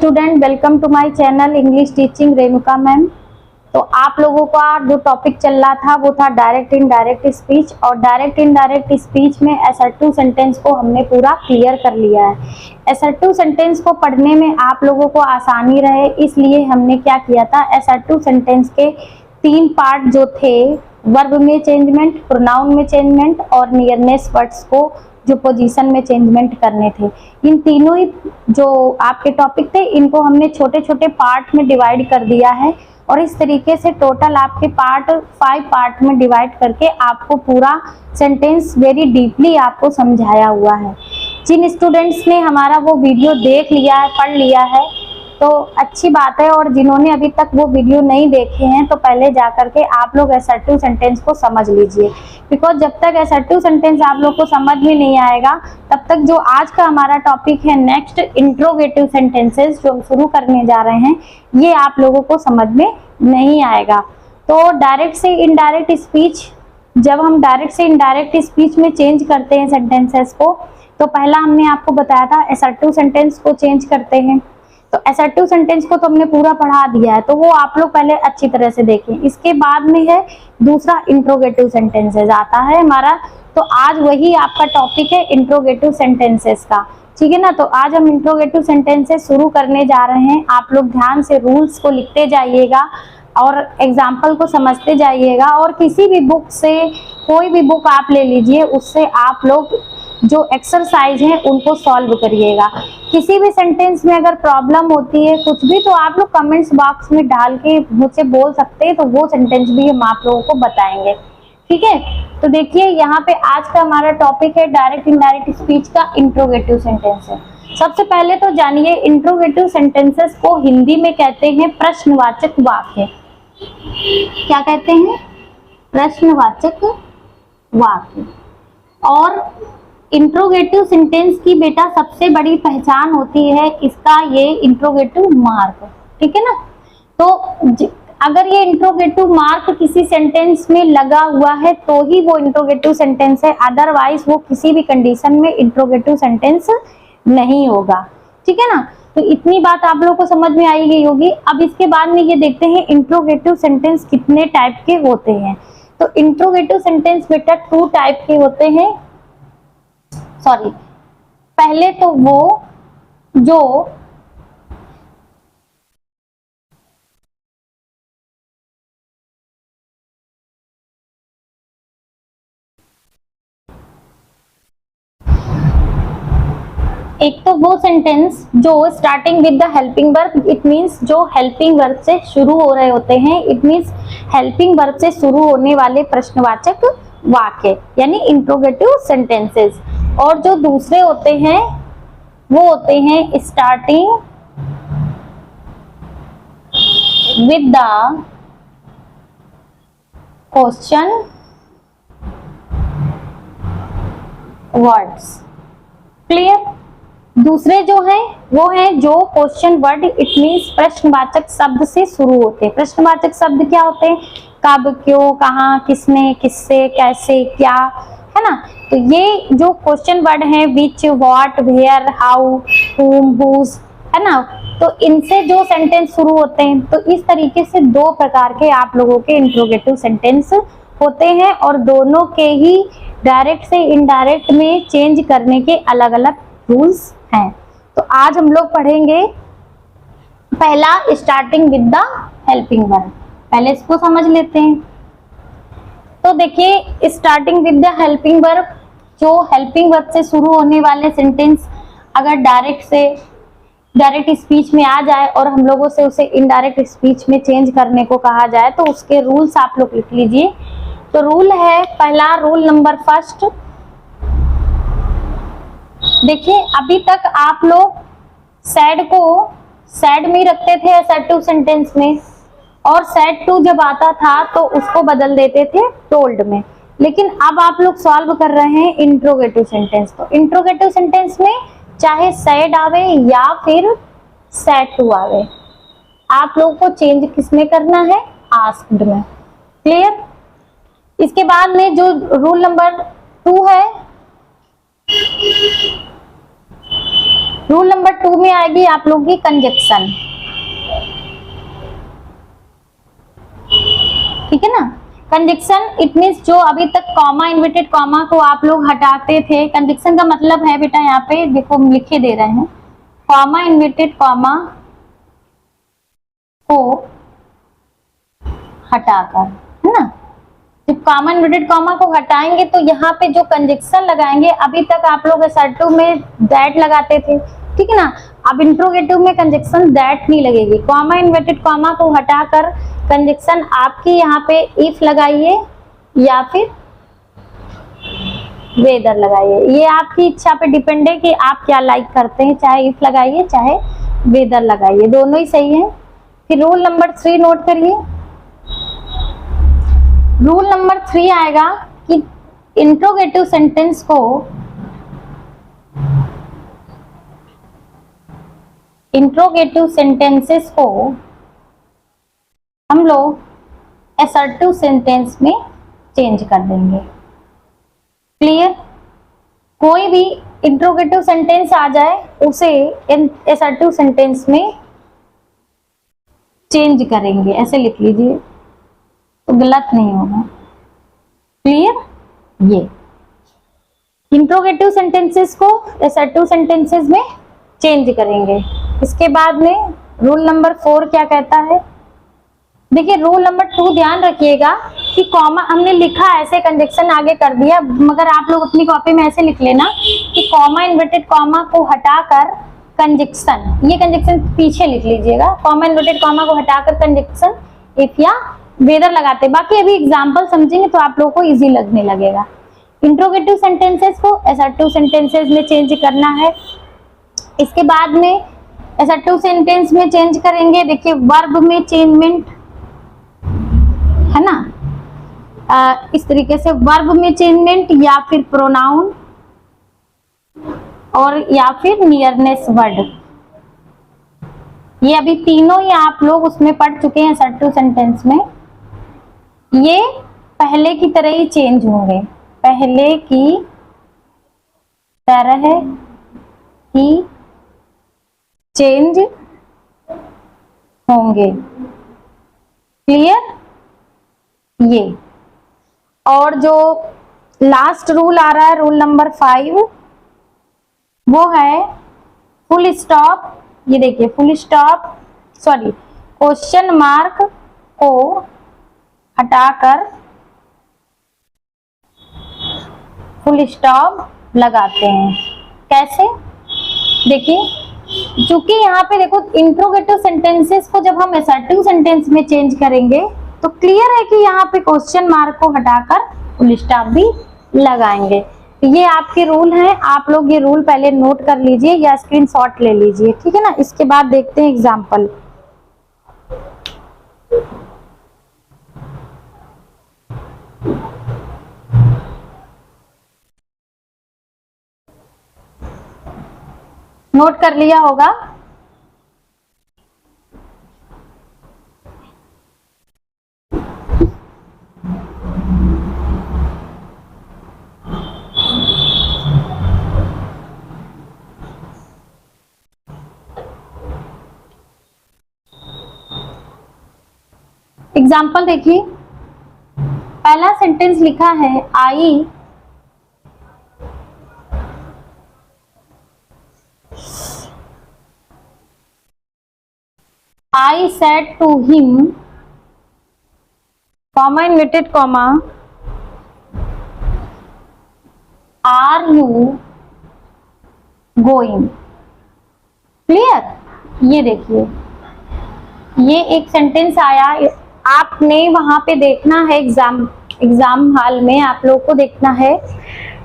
Student, welcome to my channel English teaching Renuka ma'am. तो आप लोगों का जो टॉपिक चल रहा था वो था डायरेक्ट इनडायरेक्ट स्पीच, और डायरेक्ट इनडायरेक्ट स्पीच में असर्टिव सेंटेंस को हमने पूरा क्लियर कर लिया है। असर्टिव सेंटेंस को पढ़ने में आप लोगों को आसानी रहे इसलिए हमने क्या किया था, असर्टिव सेंटेंस के 3 पार्ट जो थे, वर्ब में चेंजमेंट, प्रोनाउन में चेंजमेंट और नियरनेस वर्ड्स को जो पोजीशन में चेंजमेंट करने थे, इन तीनों ही जो आपके टॉपिक थे इनको हमने छोटे छोटे पार्ट में डिवाइड कर दिया है। और इस तरीके से टोटल आपके 5 पार्ट में डिवाइड करके आपको पूरा सेंटेंस वेरी डीपली आपको समझाया हुआ है। जिन स्टूडेंट्स ने हमारा वो वीडियो देख लिया है, पढ़ लिया है तो अच्छी बात है, और जिन्होंने अभी तक वो वीडियो नहीं देखे हैं तो पहले जा करके आप लोग असर्टिव सेंटेंस को समझ लीजिए। बिकॉज जब तक असर्टिव सेंटेंस आप लोग को समझ में नहीं आएगा तब तक जो आज का हमारा टॉपिक है नेक्स्ट इंट्रोगेटिव सेंटेंसेस जो हम शुरू करने जा रहे हैं, ये आप लोगों को समझ में नहीं आएगा। तो डायरेक्ट से इनडायरेक्ट स्पीच, जब हम डायरेक्ट से इनडायरेक्ट स्पीच में चेंज करते हैं सेंटेंसेस को, तो पहला हमने आपको बताया था असर्टिव सेंटेंस को चेंज करते हैं। तो असर्टिव सेंटेंस को तो हमने पूरा पढ़ा दिया है, तो वो आप लोग पहले अच्छी तरह से देखें। इसके बाद में है दूसरा इंट्रोगेटिव सेंटेंसेस आता है हमारा, तो आज वही आपका टॉपिक है इंट्रोगेटिव सेंटेंसेस का, ठीक है ना। तो आज हम इंट्रोगेटिव सेंटेंसेस शुरू करने जा रहे हैं। आप लोग ध्यान से रूल्स को लिखते जाइएगा और एग्जाम्पल को समझते जाइएगा, और किसी भी बुक से, कोई भी बुक आप ले लीजिए, उससे आप लोग जो एक्सरसाइज हैं उनको सॉल्व करिएगा। किसी भी सेंटेंस में अगर प्रॉब्लम होती है कुछ भी, तो आप लोग कमेंट्स बॉक्स में डाल के मुझसे बोल सकते हैं, तो वो सेंटेंस भी हम आप लोगों को बताएंगे, ठीक है। तो देखिए यहाँ पे आज का हमारा टॉपिक है डायरेक्ट इनडायरेक्ट स्पीच का इंट्रोगेटिव सेंटेंस है। सबसे पहले तो जानिए इंट्रोगेटिव सेंटेंसेस को हिंदी में कहते हैं प्रश्नवाचक वाक्य। क्या कहते हैं? प्रश्नवाचक वाक्य। और इंट्रोगेटिव सेंटेंस की बेटा सबसे बड़ी पहचान होती है इसका ये इंट्रोगेटिव मार्क, ठीक है ना। तो अगर ये इंट्रोगेटिव मार्क किसी सेंटेंस में लगा हुआ है तो ही वो इंट्रोगेटिव सेंटेंस है, अदरवाइज वो किसी भी कंडीशन में इंट्रोगेटिव सेंटेंस नहीं होगा, ठीक है ना। तो इतनी बात आप लोगों को समझ में आई गई होगी। अब इसके बाद में ये देखते हैं इंट्रोगेटिव सेंटेंस कितने टाइप के होते हैं। तो इंट्रोगेटिव सेंटेंस बेटा 2 टाइप के होते हैं। सॉरी, पहले तो वो जो एक तो वो सेंटेंस जो starting with the helping verb, it means जो हेल्पिंग वर्ब से शुरू हो रहे होते हैं, इट मींस हेल्पिंग वर्ब से शुरू होने वाले प्रश्नवाचक वाक्य यानी इंट्रोगेटिव सेंटेंसेस। और जो दूसरे होते हैं वो होते हैं starting with the question words. Clear? दूसरे जो हैं वो हैं जो क्वेश्चन वर्ड, इट मींस प्रश्नवाचक शब्द से शुरू होते हैं। प्रश्नवाचक शब्द क्या होते हैं? कब, क्यों, कहाँ, किसने, किससे, कैसे, क्या, है ना। तो ये जो क्वेश्चन वर्ड हैं which, what, where, how, whom, whose, है ना, तो इनसे जो सेंटेंस शुरू होते हैं, तो इस तरीके से 2 प्रकार के आप लोगों के इंट्रोगेटिव सेंटेंस होते हैं, और दोनों के ही डायरेक्ट से इनडायरेक्ट में चेंज करने के अलग अलग रूल्स हैं। तो आज हम लोग पढ़ेंगे पहला starting with the helping verb. पहले इसको समझ लेते हैं। तो देखिए starting with the helping verb, जो हेल्पिंग वर्ब से शुरू होने वाले सेंटेंस अगर डायरेक्ट स्पीच में आ जाए और हम लोगों से उसे इनडायरेक्ट स्पीच में चेंज करने को कहा जाए, तो उसके रूल्स आप लोग लिख लीजिए। तो रूल है पहला, रूल नंबर फर्स्ट, देखिए अभी तक आप लोग सैड को सैड में रखते थे असर्टिव सेंटेंस में, और सैड टू जब आता था तो उसको बदल देते थे टोल्ड में। लेकिन अब आप लोग सॉल्व कर रहे हैं इंट्रोगेटिव सेंटेंस। तो इंट्रोगेटिव सेंटेंस में चाहे सैड आवे या फिर सैड टू आवे, आप लोगों को चेंज किसमें करना है? आस्क्ड में। क्लियर? इसके बाद में जो रूल नंबर 2 है, रूल नंबर 2 में आएगी आप लोगों की कंजक्शन, ठीक है ना। कंजक्शन इट मीन्स जो अभी तक कॉमा, इन्वर्टेड कॉमा को आप लोग हटाते थे। कंजक्शन का मतलब है बेटा, यहाँ पे देखो हम लिखे दे रहे हैं, कॉमा इन्वर्टेड कॉमा को हटाकर, है ना। जब कॉमा इन्वर्टेड कॉमा को हटाएंगे तो यहाँ पे जो कंजक्शन लगाएंगे, अभी तक आप लोग असर्टिव में दैट लगाते थे, ठीक है ना। अब इंट्रोगेटिव में कंजक्शन दैट नहीं लगेगी। कॉमा इन्वर्टेड कॉमा को हटाकर कंजक्शन आपकी यहाँ पे इफ लगाइए या फिर वेदर लगाइए। ये आपकी इच्छा पे डिपेंड है कि आप क्या लाइक करते हैं, चाहे इफ लगाइए चाहे वेदर लगाइए, दोनों ही सही है। फिर रूल नंबर 3 नोट करिए। रूल नंबर 3 आएगा कि इंट्रोगेटिव सेंटेंस को इंट्रोगेटिव सेंटेंसेस को हम लोग असर्टिव सेंटेंस में चेंज कर देंगे। क्लियर? कोई भी इंट्रोगेटिव सेंटेंस आ जाए उसे असर्टिव सेंटेंस में चेंज करेंगे, ऐसे लिख लीजिए तो गलत नहीं होगा। क्लियर? ये इंट्रोगेटिव सेंटेंसेस को असर्टिव सेंटेंसेस में चेंज करेंगे। इसके बाद में रूल नंबर 4 क्या कहता है? देखिए रूल नंबर 2 ध्यान रखिएगा कि कॉमा हमने लिखा ऐसे, कंजक्शन आगे कर दिया, मगर आप लोग अपनी कॉपी में ऐसे लिख लेना कि कॉमा इन्वर्टेड कॉमा को हटाकर कंजक्शन, ये कंजक्शन पीछे लिख लीजिएगा, कॉमा इन्वर्टेड कॉमा को हटाकर कंजक्शन इफ या वेदर लगाते। बाकी अभी एग्जाम्पल समझेंगे तो आप लोगों को इजी लगने लगेगा। इंट्रोगेटिव सेंटेंसेस को असर्टिव सेंटेंसेस में चेंज करना है। इसके बाद में असर्टिव सेंटेंस में चेंज करेंगे। देखिए वर्ब में चेंजमेंट है ना, इस तरीके से वर्ब में चेंजमेंट या फिर प्रोनाउन और या फिर नियरनेस वर्ड, ये अभी तीनों ही आप लोग उसमें पढ़ चुके हैं असर्टिव सेंटेंस में। ये पहले की तरह ही चेंज होंगे, पहले की तरह ही चेंज होंगे। क्लियर? ये और जो लास्ट रूल आ रहा है रूल नंबर 5, वो है फुल स्टॉप। ये देखिए full stop, sorry question mark को हटाकर फुल स्टॉप लगाते हैं। कैसे? देखिए चूंकि यहाँ पे देखो इंट्रोगेटिव सेंटेंसेस को जब हम असर्टिव सेंटेंस में चेंज करेंगे तो क्लियर है कि यहाँ पे क्वेश्चन मार्क को हटाकर फुल स्टॉप भी लगाएंगे। तो ये आपके रूल हैं, आप लोग ये रूल पहले नोट कर लीजिए या स्क्रीनशॉट ले लीजिए, ठीक है ना। इसके बाद देखते हैं एग्जाम्पल। नोट कर लिया होगा। एग्जाम्पल देखिए, पहला सेंटेंस लिखा है I said to him, comma inverted comma, are you going? Clear? ये देखिए ये एक सेंटेंस आया, आपने वहां पे देखना है एग्जाम हॉल में आप लोग को देखना है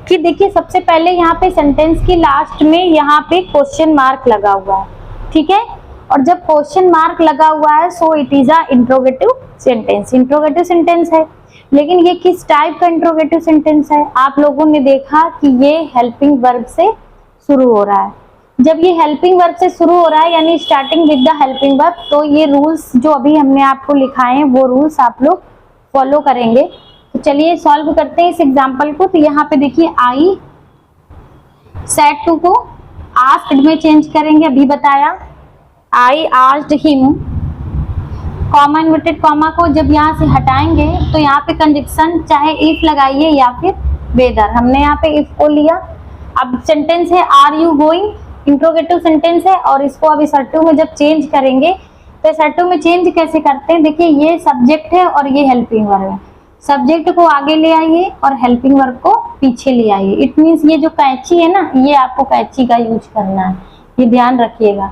कि देखिए सबसे पहले यहाँ पे सेंटेंस की लास्ट में यहाँ पे क्वेश्चन मार्क लगा हुआ है, ठीक है। और जब क्वेश्चन मार्क लगा हुआ है सो it is a interrogative sentence, interrogative sentence है। लेकिन ये किस टाइप का इंट्रोगेटिव सेंटेंस है? आप लोगों ने देखा कि ये हेल्पिंग वर्ब से शुरू हो रहा है। जब ये हेल्पिंग वर्ब से शुरू हो रहा है यानी starting with the helping verb, तो ये रूल्स जो अभी हमने आपको लिखाए हैं वो रूल्स आप लोग फॉलो करेंगे। तो चलिए सॉल्व करते हैं इस एग्जाम्पल को। तो यहाँ पे देखिए आई सेड टू को आस्क्ड में चेंज करेंगे, अभी बताया। I asked him, comma inverted comma को जब यहाँ से हटाएंगे तो यहाँ पे कंजक्शन चाहे इफ लगाइए या फिर वेदर, हमने यहाँ पे इफ को लिया। अब सेंटेंस है are you going, interrogative sentence है, और इसको अब SR2 में जब चेंज करेंगे तो SR2 में चेंज कैसे करते हैं, देखिए ये सब्जेक्ट है और ये हेल्पिंग वर्ब है। सब्जेक्ट को आगे ले आइए और हेल्पिंग वर्ब को पीछे ले आइए। इट मीन्स ये जो कैची है ना, ये आपको कैची का यूज करना है, ये ध्यान रखिएगा।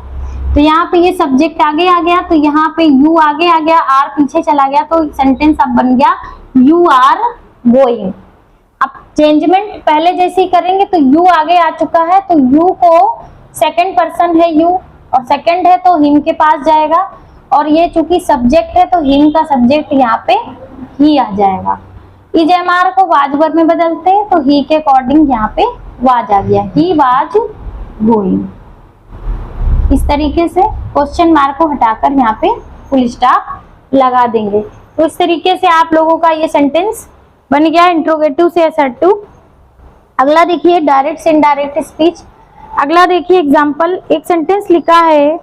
तो यहाँ पे ये सब्जेक्ट आगे आ गया, तो यहाँ पे यू आगे आ गया, आर पीछे चला गया, तो सेंटेंस अब बन गया यू आर गोइंग। अब चेंजमेंट पहले जैसे ही करेंगे तो यू आगे आ चुका है, तो यू को सेकंड पर्सन है यू, और सेकंड है तो हिम के पास जाएगा, और ये चूंकि सब्जेक्ट है तो हिम का सब्जेक्ट यहाँ पे ही आ जाएगा। इजेमार को वाज वर्ब में बदलते हैं तो ही के अकॉर्डिंग यहाँ पे वाज आ गया, ही वाज गोइंग। इस तरीके से क्वेश्चन मार्क को हटाकर यहाँ पे फुल स्टॉप लगा देंगे। तो इस तरीके से आप लोगों का ये सेंटेंस बन गया इंट्रोगेटिव से SR2। अगला देखिए डायरेक्ट से इनडायरेक्ट स्पीच। अगला देखिए एग्जांपल, एक सेंटेंस लिखा है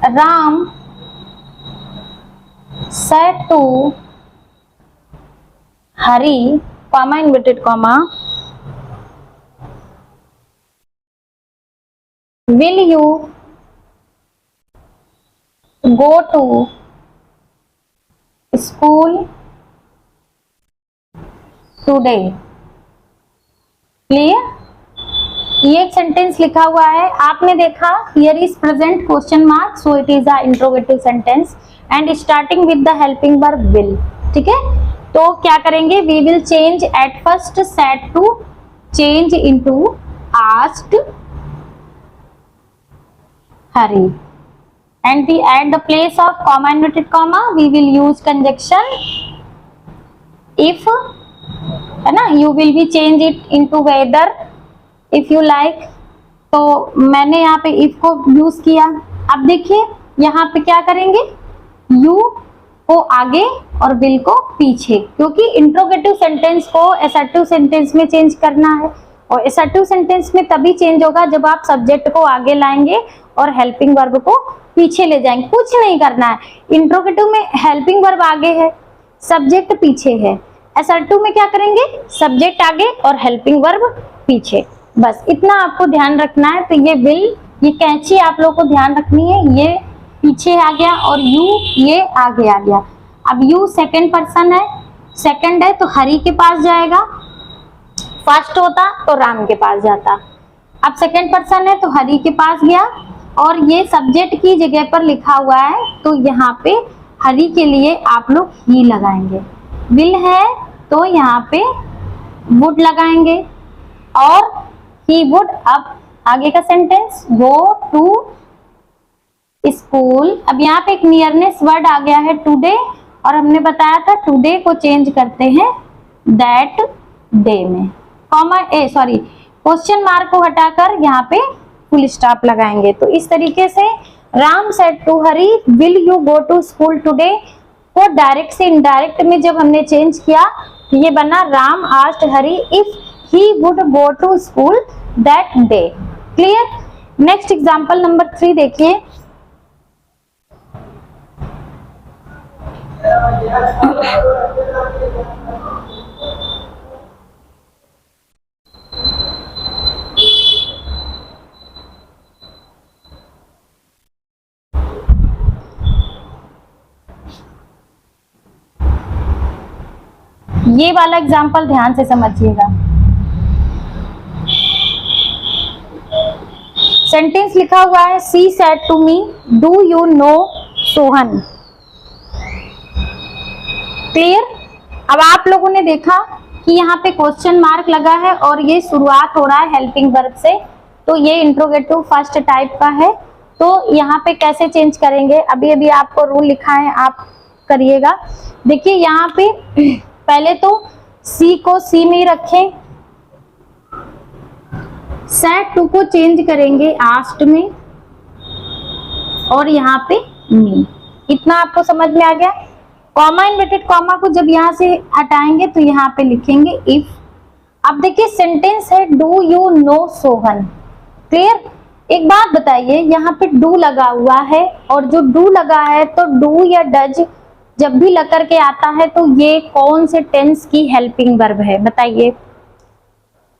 Ram said to Hari, comma inverted comma, will you go to school today? Clear? ये एक सेंटेंस लिखा हुआ है, आपने देखा here is present question mark, so it is a interrogative sentence and starting with the helping verb will. ठीक है, तो क्या करेंगे, we will change at first said to change into asked Hari, and we at the place of comma inverted comma we will use conjunction if, है ना, you will be change it into whether if you like। तो मैंने यहाँ पे if को use किया। अब देखिए यहाँ पे क्या करेंगे, you को आगे और will को पीछे, क्योंकि इंट्रोगेटिव सेंटेंस को SR2 सेंटेंस में चेंज करना है, और SR2 सेंटेंस में तभी चेंज होगा जब आप सब्जेक्ट को आगे लाएंगे और हेल्पिंग वर्ब को पीछे ले जाएंगे। कुछ नहीं करना है, इंट्रोगेटिव में हेल्पिंग वर्ब आगे है, सब्जेक्ट पीछे है। SR2 में क्या करेंगे, सब्जेक्ट आगे और हेल्पिंग वर्ब पीछे, बस इतना आपको ध्यान रखना है। तो ये विल, ये कैची आप लोग को ध्यान रखनी है, ये पीछे आ गया और यू ये आगे आ गया। अब यू सेकंड पर्सन है, सेकंड है तो हरी के पास जाएगा, फर्स्ट होता तो राम के पास जाता। अब सेकंड पर्सन है तो हरी के पास गया, और ये सब्जेक्ट की जगह पर लिखा हुआ है तो यहाँ पे हरी के लिए आप लोग ही लगाएंगे। विल है तो यहाँ पे वुड लगाएंगे, और ही वुड। अब आगे का सेंटेंस गो टू स्कूल। अब यहाँ पे एक नियरनेस वर्ड आ गया है टुडे, और हमने बताया था टुडे को चेंज करते हैं दैट डे में, कॉमा सॉरी क्वेश्चन मार्क को हटाकर यहाँ पे फुल स्टॉप लगाएंगे। तो इस तरीके से Ram said to Hari will you go to school today को डायरेक्ट से इनडायरेक्ट में जब हमने चेंज किया तो ये बना Ram asked Hari if he would go to school that day. Clear? Next example number 3 देखिए। ये वाला एग्जाम्पल ध्यान से समझिएगा। सेंटेंस लिखा हुआ है she said to me do you know Sohan. Clear? अब आप लोगों ने देखा कि यहाँ पे क्वेश्चन मार्क लगा है और ये शुरुआत हो रहा है हेल्पिंग वर्ब से, तो ये इंट्रोगेटिव फर्स्ट टाइप का है। तो यहाँ पे कैसे चेंज करेंगे, अभी अभी आपको रूल लिखा है, आप करिएगा। देखिए यहाँ पे पहले तो सी को सी में ही रखें, सेड टू को चेंज करेंगे आस्क्ड में, और यहाँ पे मी। इतना आपको समझ में आ गया? कॉमा इन्वर्टेड कॉमा को जब यहाँ से हटाएंगे तो यहाँ पे लिखेंगे इफ। अब देखिए सेंटेंस है do you know Sohan. Clear? एक बात बताइए, यहाँ पे डू लगा हुआ है और जो डू लगा है तो डू या डज जब भी लग करके आता है तो ये कौन से टेंस की हेल्पिंग वर्ब है बताइए?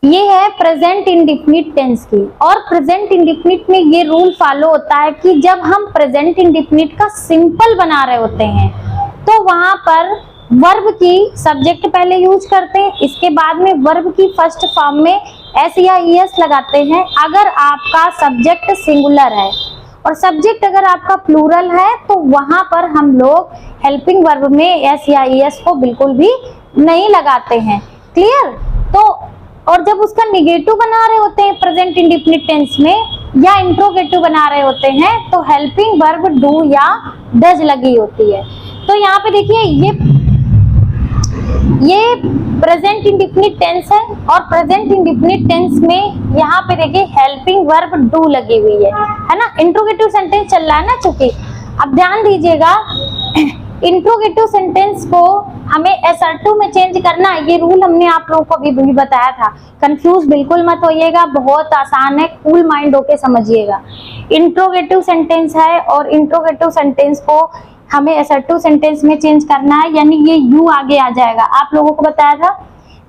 ये है प्रेजेंट इंडेफिनिट टेंस की। और प्रेजेंट इंडेफिनिट में ये रूल फॉलो होता है कि जब हम प्रेजेंट इंडेफिनिट का सिंपल बना रहे होते हैं तो वहां पर वर्ब की सब्जेक्ट पहले यूज करते हैं, इसके बाद में वर्ब की फर्स्ट फॉर्म में एस या ईएस लगाते हैं अगर आपका सब्जेक्ट सिंगुलर है, और सब्जेक्ट अगर आपका प्लूरल है तो वहां पर हम लोग हेल्पिंग वर्ब में एस या ईएस को बिल्कुल भी नहीं लगाते हैं। क्लियर? तो और जब उसका निगेटिव बना रहे होते हैं प्रेजेंट इंडेफिनिट टेंस में या इंट्रोगेटिव बना रहे होते हैं तो हेल्पिंग वर्ब डू या डज लगी होती है। तो यहाँ पे देखिए ये प्रेजेंट इंडेफिनिट टेंस है और प्रेजेंट इंडेफिनिट टेंस में यहाँ पे देखिए हेल्पिंग वर्ब डू लगी हुई है ना। इंट्रोगेटिव सेंटेंस चल रहा है ना चूंकि। अब ध्यान दीजिएगा, इंट्रोगेटिव सेंटेंस को हमें SR2 में चेंज करना है। ये रूल हमने आप लोगों को अभी बताया था, कंफ्यूज बिल्कुल मत होइएगा, बहुत आसान है, कूल माइंड होके समझिएगा। इंट्रोगेटिव सेंटेंस है और इंट्रोगेटिव सेंटेंस को हमें SR2 सेंटेंस में चेंज करना है, यानी ये यू आगे आ जाएगा। आप लोगों को बताया था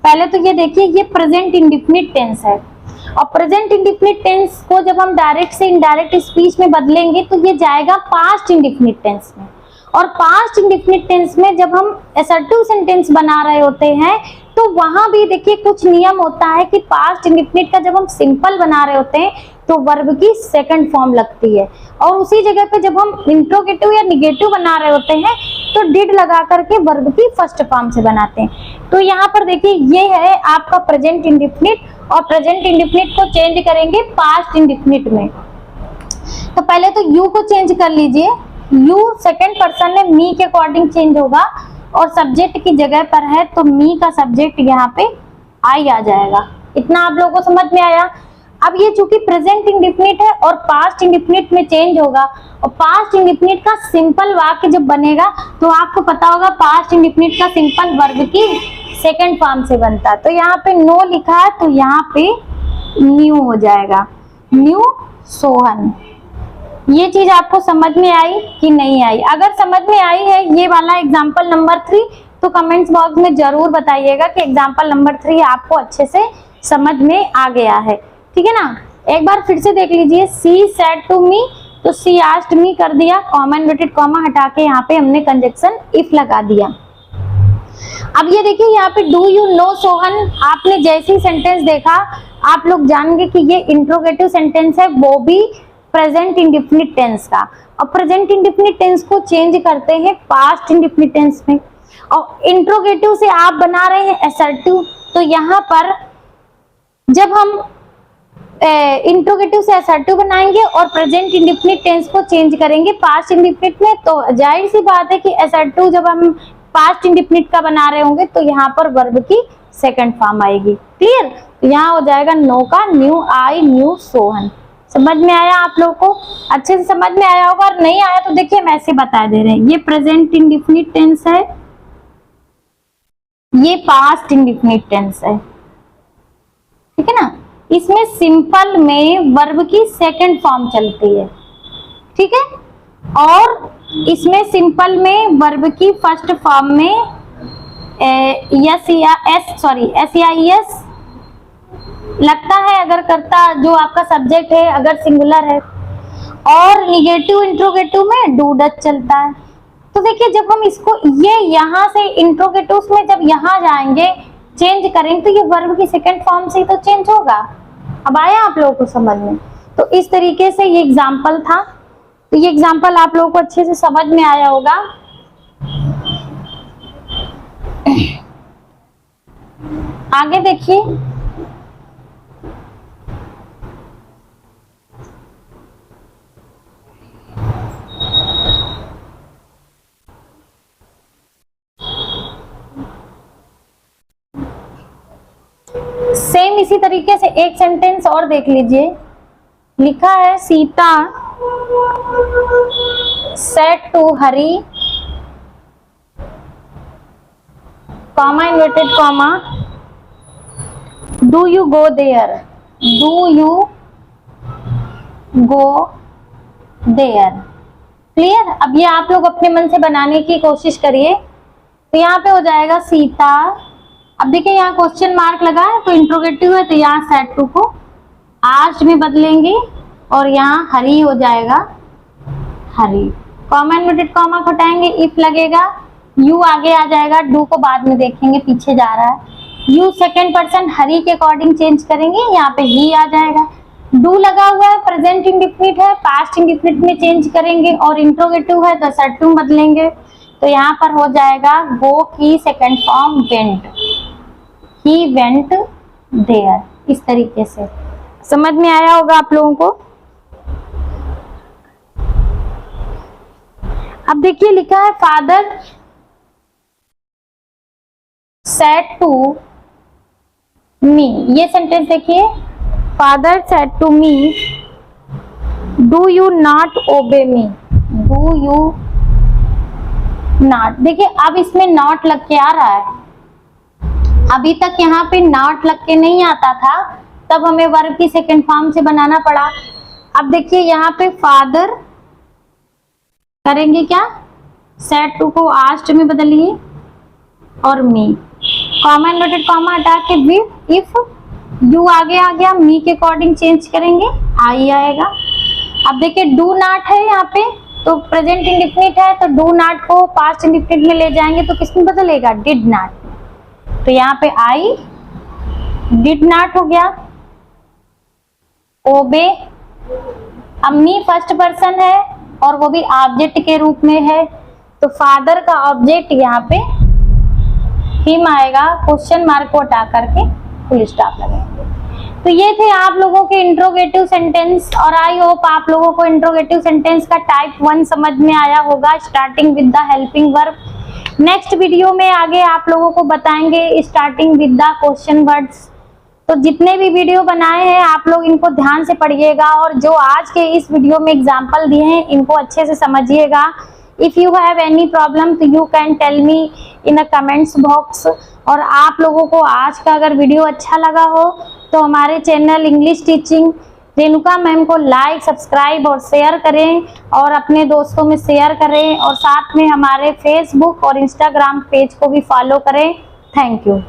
पहले। तो ये देखिए ये प्रेजेंट इंडेफिनिट टेंस है और प्रेजेंट इंडेफिनिट टेंस को जब हम डायरेक्ट से इनडायरेक्ट स्पीच में बदलेंगे तो ये जाएगा पास्ट इंडेफिनिट टेंस में। और पास्ट इंडेफिनिट टेंस में जब हम SR2 सेंटेंस बना रहे होते हैं तो वहां भी देखिए कुछ नियम होता है कि पास्ट इंडेफिनिट का जब हम सिंपल बना रहे होते हैं तो वर्ब की सेकंड फॉर्म लगती है, और उसी जगह पे जब हम इंट्रोगेटिव या निगेटिव बना रहे होते हैं तो डिड लगा करके वर्ब की फर्स्ट फॉर्म से बनाते हैं। तो यहाँ पर देखिए ये है आपका प्रेजेंट इंडेफिनिट, और प्रेजेंट इंडेफिनिट को चेंज करेंगे पास्ट इंडेफिनिट में। तो पहले तो यू को चेंज कर लीजिए, यू सेकंड पर्सन है, मी के अकॉर्डिंग चेंज होगा और सब्जेक्ट की जगह पर है तो मी का सब्जेक्ट यहाँ पे आई आ जाएगा। इतना आप लोगों को समझ में आया? अब ये चूंकि प्रेजेंट इंडेफिनिट है और पास्ट इंडेफिनिट में चेंज होगा, और पास्ट इंडेफिनिट का सिंपल वाक्य जब बनेगा तो आपको पता होगा पास्ट इंडेफिनिट का सिंपल वर्ब की सेकंड फॉर्म से बनता है। तो यहाँ पे नो लिखा है तो यहाँ पे न्यू हो जाएगा, न्यू सोहन। ये चीज आपको समझ में आई कि नहीं आई? अगर समझ में आई है ये वाला एग्जाम्पल नंबर 3 तो कमेंट्स बॉक्स में जरूर बताइएगा कि एग्जाम्पल नंबर 3 आपको अच्छे से समझ में आ गया है। ठीक है ना? एक बार फिर से देख लीजिए, सी सेड टू मी तो सी आस्क्ड मी कर दिया, कॉमा इन्वर्टेड कॉमा हटा के यहाँ पे हमने कंजक्शन इफ लगा दिया। अब ये देखिए यहाँ पे डू यू नो सोहन, आपने जैसे ही सेंटेंस देखा आप लोग जानेंगे कि ये इंट्रोगेटिव सेंटेंस है, वो भी प्रेजेंट इंडेफिनिट टेंस का। और प्रेजेंट इंडेफिनिट टेंस को चेंज करते हैं पास्ट इंडेफिनिट टेंस में, और इंट्रोगेटिव से आप बना रहे हैं SR2 तो यहाँ पर जब हम इंट्रोगेटिव से SR2 बनाएंगे और प्रेजेंट इंडेफिनिट टेंस को चेंज करेंगे पास्ट इंडेफिनिट में, तो जाहिर सी बात है कि SR2 जब हम पास्ट इंडेफिनिट का बना रहे होंगे तो यहाँ पर वर्ब की सेकंड फॉर्म आएगी। क्लियर? तो यहाँ हो जाएगा नो का न्यू, आई न्यू सोहन। समझ में आया आप लोगों को? अच्छे से समझ में आया होगा, और नहीं आया तो देखिए हम ऐसे बता दे रहे हैं। ये प्रेजेंट इंडेफिनिट टेंस है, ये पास्ट इंडेफिनिट टेंस है। ठीक है ना? इसमें सिंपल में वर्ब की सेकंड फॉर्म चलती है। ठीक है? और इसमें सिंपल में वर्ब की फर्स्ट फॉर्म में एस या एस लगता है अगर करता जो आपका सब्जेक्ट है अगर सिंगुलर है, और निगेटिव इंट्रोगेटिव में डू डज चलता है। तो देखिए जब हम इसको ये यहाँ से इंट्रोगेटिव में जब यहाँ जाएंगे चेंज करेंगे तो ये वर्ब की सेकंड फॉर्म से तो चेंज होगा। अब आया आप लोगों को समझ में? तो इस तरीके से ये एग्जाम्पल था, तो ये एग्जाम्पल आप लोगों को अच्छे से समझ में आया होगा। आगे देखिए, सेम इसी तरीके से एक सेंटेंस और देख लीजिए। लिखा है Sita said to Hari comma inverted comma, do you go there, do you go there. Clear? अब ये आप लोग अपने मन से बनाने की कोशिश करिए। तो यहाँ पे हो जाएगा सीता। अब देखिए यहाँ क्वेश्चन मार्क लगा है तो इंट्रोगेटिव है, तो यहाँ सेड टू को आस्क्ड में बदलेंगे और यहाँ हरी हो जाएगा हरी। कॉमा इन्वर्टेड कॉमा हटाएंगे, इफ लगेगा, यू आगे आ जाएगा, डू को बाद में देखेंगे पीछे जा रहा है। यू सेकंड पर्सन हरी के अकॉर्डिंग चेंज करेंगे, यहाँ पे ही आ जाएगा। डू लगा हुआ है, प्रेजेंट इंडिफिनिट है, पास्ट इंडिफिनिट में चेंज करेंगे और इंट्रोगेटिव है तो सेड टू बदलेंगे। तो यहाँ पर हो जाएगा गो की second form went, he went there. इस तरीके से समझ में आया होगा आप लोगों को। अब देखिए लिखा है फादर सेड टू मी, ये सेंटेंस देखिए, father said to me do you not obey me, do you not. देखिए अब इसमें नॉट लग के आ रहा है, अभी तक यहाँ पे नॉट लग के नहीं आता था, तब हमें वर्ब की सेकंड फॉर्म से बनाना पड़ा। अब देखिए यहाँ पे फादर करेंगे क्या, सेड टू को आस्क्ड में बदलिए और मी, कॉमा इन्वर्टेड कॉमा हटा के विथ, इफ यू आगे आ गया, मी के अकॉर्डिंग चेंज करेंगे, आई आएगा। अब देखिए डू नॉट है यहाँ पे, तो प्रेजेंट इंडिफिनिट है तो डू नॉट को पास्ट इंडिफिनिट में ले जाएंगे तो किसमें बदलेगा, डिड नॉट। तो यहाँ पे आई डिड नॉट हो गया। ओबे, अब मी फर्स्ट पर्सन है और वो भी ऑब्जेक्ट के रूप में है, तो फादर का ऑब्जेक्ट यहाँ पे हिम आएगा, क्वेश्चन मार्क को हटा करके फुल स्टॉप लगाएंगे। तो ये थे आप लोगों के इंट्रोगेटिव सेंटेंस और आई होप आप लोगों को इंट्रोगेटिव सेंटेंस का टाइप 1 समझ में आया होगा, starting with the helping verb. Next video में आगे आप लोगों को बताएंगे starting with the question words. तो जितने भी वीडियो बनाए हैं आप लोग इनको ध्यान से पढ़िएगा और जो आज के इस वीडियो में एग्जाम्पल दिए हैं इनको अच्छे से समझिएगा। If you have any problem तो you can tell me in a comments box. और आप लोगों को आज का अगर वीडियो अच्छा लगा हो तो हमारे channel English teaching Renuka ma'am को लाइक, सब्सक्राइब और शेयर करें और अपने दोस्तों में शेयर करें और साथ में हमारे फेसबुक और इंस्टाग्राम पेज को भी फॉलो करें। Thank you.